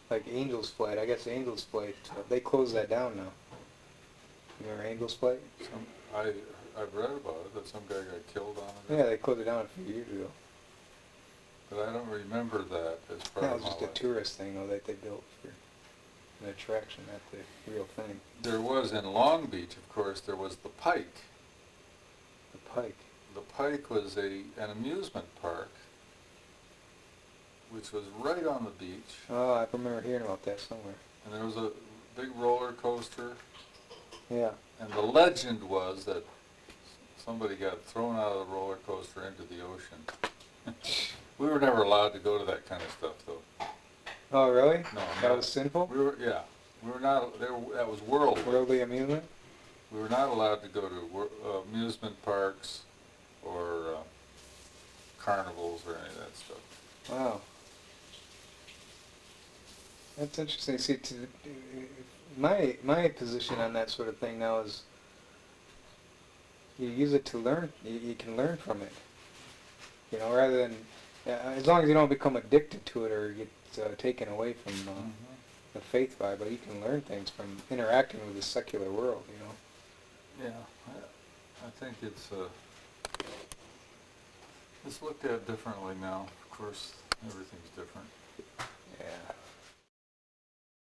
Like Angel's Flight. I guess Angel's Flight, they closed that down now. You remember Angel's Flight? I've read about it, that some guy got killed on it. Yeah, they closed it down a few years ago. But I don't remember that as part That of was my just a life. tourist thing, though, that they built for an attraction, not the real thing. There was in Long Beach, of course, there was the Pike. The Pike. The Pike was an amusement park, which was right on the beach. Oh, I remember hearing about that somewhere. And there was a big roller coaster. Yeah. And the legend was that somebody got thrown out of the roller coaster into the ocean. We were never allowed to go to that kind of stuff, though. Oh, really? No, That was sinful? we were not. That was worldly. Worldly amusement? We were not allowed to go to amusement parks or carnivals or any of that stuff. Wow. That's interesting. See, my position on that sort of thing now is you use it to learn. You can learn from it. You know, rather than as long as you don't become addicted to it or get taken away from the faith vibe, but you can learn things from interacting with the secular world. You know. Yeah, I think it's looked at differently now. Of course, everything's different. Yeah.